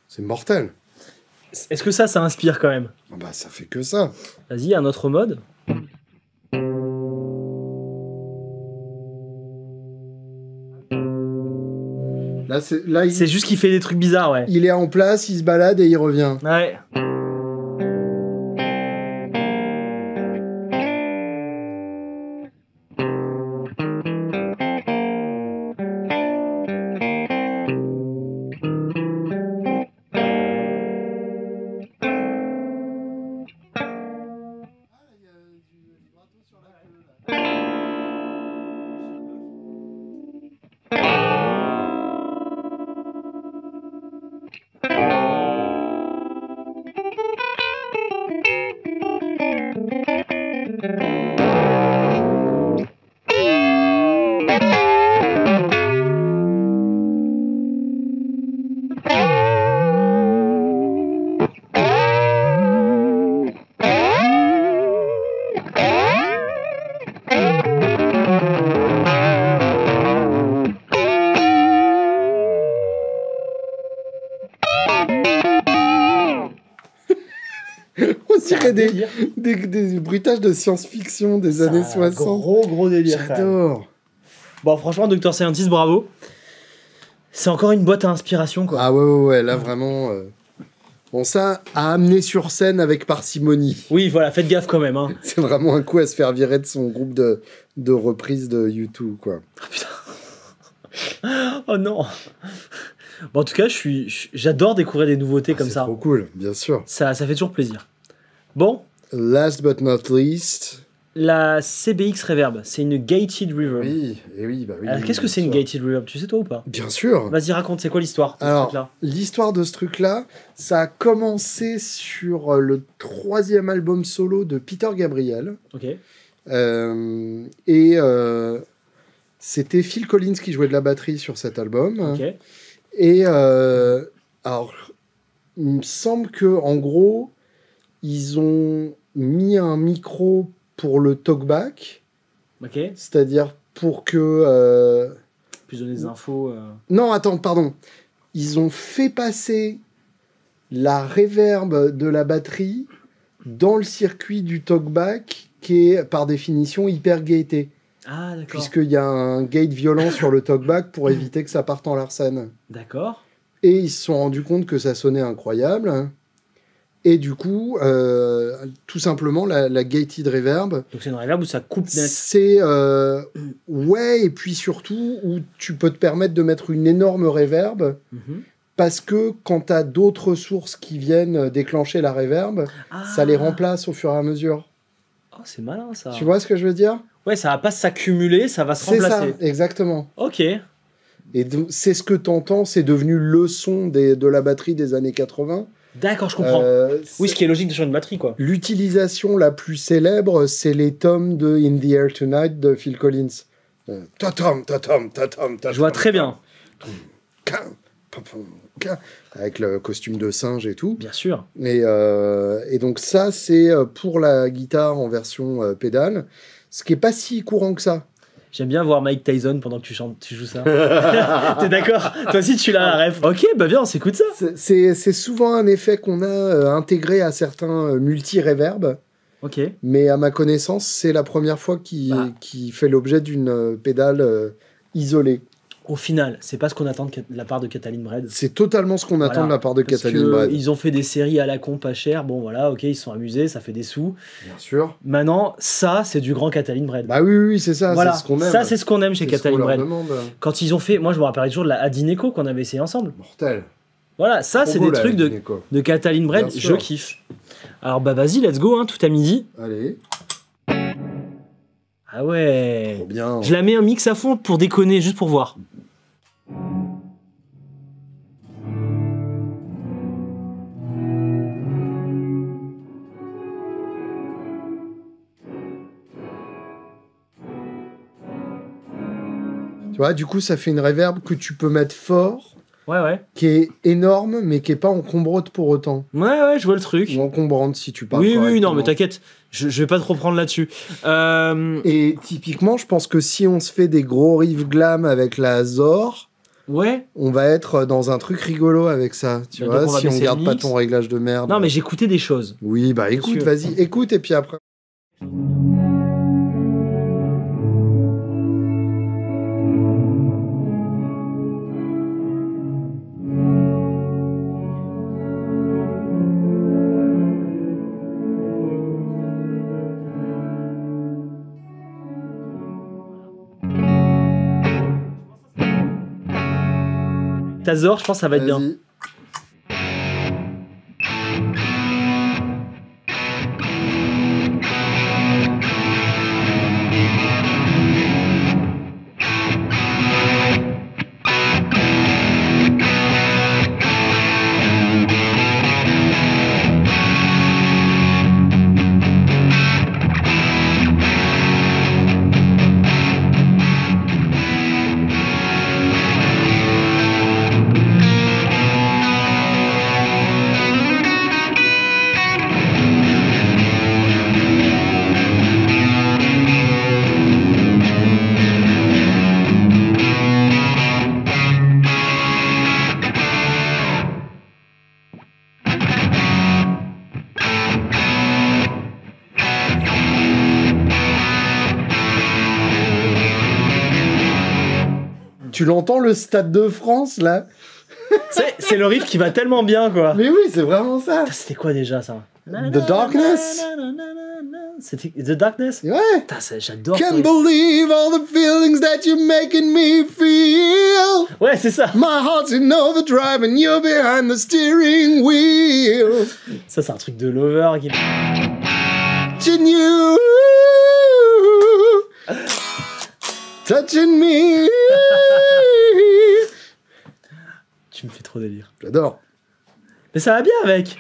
Speaker 2: C'est mortel.
Speaker 1: Est-ce que ça inspire quand même?
Speaker 2: Ah bah ça fait que ça.
Speaker 1: Vas-y, un autre mode.
Speaker 2: Là,
Speaker 1: C'est juste qu'il fait des trucs bizarres, ouais.
Speaker 2: il est en place, il se balade et il revient.
Speaker 1: Ouais.
Speaker 2: On dirait des,
Speaker 1: délire.
Speaker 2: des bruitages de science-fiction des
Speaker 1: C'est
Speaker 2: années
Speaker 1: un
Speaker 2: 60.
Speaker 1: Gros délire. quand même.
Speaker 2: J'adore.
Speaker 1: Bon, franchement, Dr. Scientist, bravo. C'est encore une boîte à inspiration, quoi.
Speaker 2: Ah ouais, là vraiment... Bon, ça, à amener sur scène avec parcimonie.
Speaker 1: Oui, voilà, faites gaffe quand même. Hein.
Speaker 2: C'est vraiment un coup à se faire virer de son groupe de reprises de U2, quoi.
Speaker 1: Oh non. Bon, en tout cas, j'adore découvrir des nouveautés comme
Speaker 2: C'est
Speaker 1: ça.
Speaker 2: trop cool, bien sûr.
Speaker 1: Ça fait toujours plaisir. Bon,
Speaker 2: Last but not least...
Speaker 1: la CBX Reverb, c'est une gated reverb.
Speaker 2: Oui, bah oui.
Speaker 1: Alors, qu'est-ce que c'est une
Speaker 2: bien sûr.
Speaker 1: gated reverb? Tu sais toi ou pas?
Speaker 2: Bien sûr.
Speaker 1: Vas-y, raconte, c'est quoi l'histoire de ce
Speaker 2: Alors,
Speaker 1: truc-là?
Speaker 2: l'histoire de ce truc-là, ça a commencé sur le 3e album solo de Peter Gabriel.
Speaker 1: Ok.
Speaker 2: C'était Phil Collins qui jouait de la batterie sur cet album.
Speaker 1: Ok.
Speaker 2: Et alors, il me semble que en gros, ils ont mis un micro pour le talkback,
Speaker 1: Ok.
Speaker 2: c'est-à-dire pour que...
Speaker 1: Plus donner des infos.
Speaker 2: Non, attends, pardon. Ils ont fait passer la reverb de la batterie dans le circuit du talkback qui est par définition hyper gaté.
Speaker 1: Ah, d'accord.
Speaker 2: Puisqu'il y a un gate violent sur le talkback pour éviter que ça parte en larcène.
Speaker 1: D'accord.
Speaker 2: Et ils se sont rendus compte que ça sonnait incroyable. Et du coup, tout simplement, la gated reverb,
Speaker 1: Donc c'est une reverb où ça coupe net.
Speaker 2: c'est... ouais, et puis surtout, où tu peux te permettre de mettre une énorme reverb,
Speaker 1: Mhm.
Speaker 2: parce que quand tu as d'autres sources qui viennent déclencher la reverb, ça les remplace au fur et à mesure.
Speaker 1: Oh, c'est malin ça.
Speaker 2: Tu vois ce que je veux dire?
Speaker 1: Ouais, ça va pas s'accumuler, ça va se
Speaker 2: C'est ça,
Speaker 1: remplacer.
Speaker 2: exactement.
Speaker 1: Ok.
Speaker 2: Et donc, c'est ce que t'entends, c'est devenu le son de la batterie des années 80.
Speaker 1: D'accord, je comprends. Oui, ce qui est logique sur une batterie, quoi.
Speaker 2: L'utilisation la plus célèbre, c'est les tomes de In the Air Tonight de Phil Collins. Ta-tom, ta-tom, ta-tom, ta-tom.
Speaker 1: Je vois très bien.
Speaker 2: Avec le costume de singe et tout.
Speaker 1: Bien sûr.
Speaker 2: Et donc ça, c'est pour la guitare en version pédale, ce qui est pas si courant que ça.
Speaker 1: J'aime bien voir Mike Tyson pendant que tu joues ça. T'es d'accord? Toi aussi, tu l'as la ref. Ok, bah viens, on s'écoute ça.
Speaker 2: C'est souvent un effet qu'on a intégré à certains multi-reverb,
Speaker 1: Ok.
Speaker 2: mais à ma connaissance, c'est la première fois qui fait l'objet d'une pédale isolée.
Speaker 1: Au final, c'est pas ce qu'on attend de la part de Catalin Bread.
Speaker 2: C'est totalement ce qu'on attend de la part de
Speaker 1: Parce
Speaker 2: Catalin
Speaker 1: que
Speaker 2: Bread.
Speaker 1: ils ont fait des séries à la con pas cher. Bon, voilà, ok, ils se sont amusés, ça fait des sous.
Speaker 2: Bien sûr.
Speaker 1: Maintenant, ça, c'est du grand Catalin Bread.
Speaker 2: Bah oui, c'est ça,
Speaker 1: Voilà,
Speaker 2: c'est ce qu'on aime.
Speaker 1: ça, c'est ce qu'on aime chez
Speaker 2: C'est ce qu'on
Speaker 1: Catalin
Speaker 2: leur
Speaker 1: Bread.
Speaker 2: demande.
Speaker 1: Quand ils ont fait, moi, je me rappelle toujours de la Adineco qu'on avait essayé ensemble.
Speaker 2: Mortel.
Speaker 1: Voilà, ça,
Speaker 2: Trop
Speaker 1: c'est
Speaker 2: beau,
Speaker 1: des
Speaker 2: la
Speaker 1: trucs
Speaker 2: Adineco.
Speaker 1: de Catalin Bread,
Speaker 2: Bien
Speaker 1: je
Speaker 2: sûr.
Speaker 1: kiffe. Alors, bah vas-y, let's go, hein, tout à midi.
Speaker 2: Allez,
Speaker 1: Ah ouais.
Speaker 2: trop bien.
Speaker 1: Je la mets un mix à fond pour déconner, juste pour voir.
Speaker 2: Tu vois, du coup, ça fait une reverb que tu peux mettre fort,
Speaker 1: Ouais, ouais.
Speaker 2: qui est énorme, mais qui est pas encombrante pour autant.
Speaker 1: Ouais, ouais, je vois le truc.
Speaker 2: Ou encombrante, si tu parles
Speaker 1: Oui, oui,
Speaker 2: correctement.
Speaker 1: non, mais t'inquiète, je vais pas trop prendre là-dessus.
Speaker 2: Et typiquement, je pense que si on se fait des gros riffs glam avec la Zor,
Speaker 1: Ouais.
Speaker 2: on va être dans un truc rigolo avec ça. Tu
Speaker 1: Bah,
Speaker 2: vois,
Speaker 1: donc on va
Speaker 2: si on
Speaker 1: baisser
Speaker 2: garde
Speaker 1: le
Speaker 2: pas
Speaker 1: mix.
Speaker 2: ton réglage de merde.
Speaker 1: Non, mais j'écoutais des choses.
Speaker 2: Oui, bah écoute,
Speaker 1: sûr.
Speaker 2: vas-y, écoute, et puis après.
Speaker 1: Tazor, je pense que ça va être bien.
Speaker 2: Vas-y. Tu l'entends, le Stade de France, là?
Speaker 1: C'est le riff qui va tellement bien, quoi.
Speaker 2: Mais oui, c'est vraiment ça.
Speaker 1: Putain, c'était quoi déjà ça?
Speaker 2: The Darkness.
Speaker 1: C'était The Darkness?
Speaker 2: Ouais.
Speaker 1: Putain, j'adore. ce
Speaker 2: Can't
Speaker 1: riff.
Speaker 2: believe all the feelings that you're making me feel.
Speaker 1: Ouais, c'est ça.
Speaker 2: My heart's in overdrive and you're behind the steering wheel.
Speaker 1: Ça, c'est un truc de lover qui.
Speaker 2: Touching you. Touching me.
Speaker 1: Tu me fais trop délire.
Speaker 2: J'adore.
Speaker 1: Mais ça va bien avec.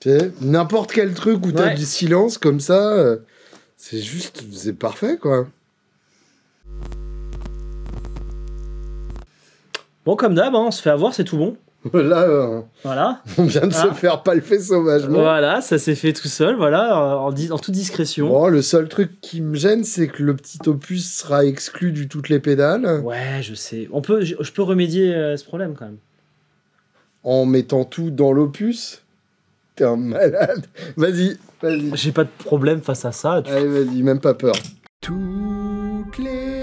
Speaker 2: Tu sais, n'importe quel truc où t'as
Speaker 1: Ouais.
Speaker 2: du silence comme ça, c'est juste, c'est parfait, quoi.
Speaker 1: Bon, comme d'hab, hein, on se fait avoir, c'est tout bon.
Speaker 2: Là,
Speaker 1: Voilà.
Speaker 2: on vient de se
Speaker 1: Ah.
Speaker 2: faire palper sauvagement.
Speaker 1: Voilà, ça s'est fait tout seul, voilà, en toute discrétion.
Speaker 2: Bon, le seul truc qui me gêne, c'est que le petit opus sera exclu du toutes les pédales,
Speaker 1: Ouais, je sais. Je peux remédier à ce problème quand même.
Speaker 2: en mettant tout dans l'opus. T'es un malade. Vas-y.
Speaker 1: J'ai pas de problème face à ça.
Speaker 2: Allez, vas-y, même pas peur. Toutes les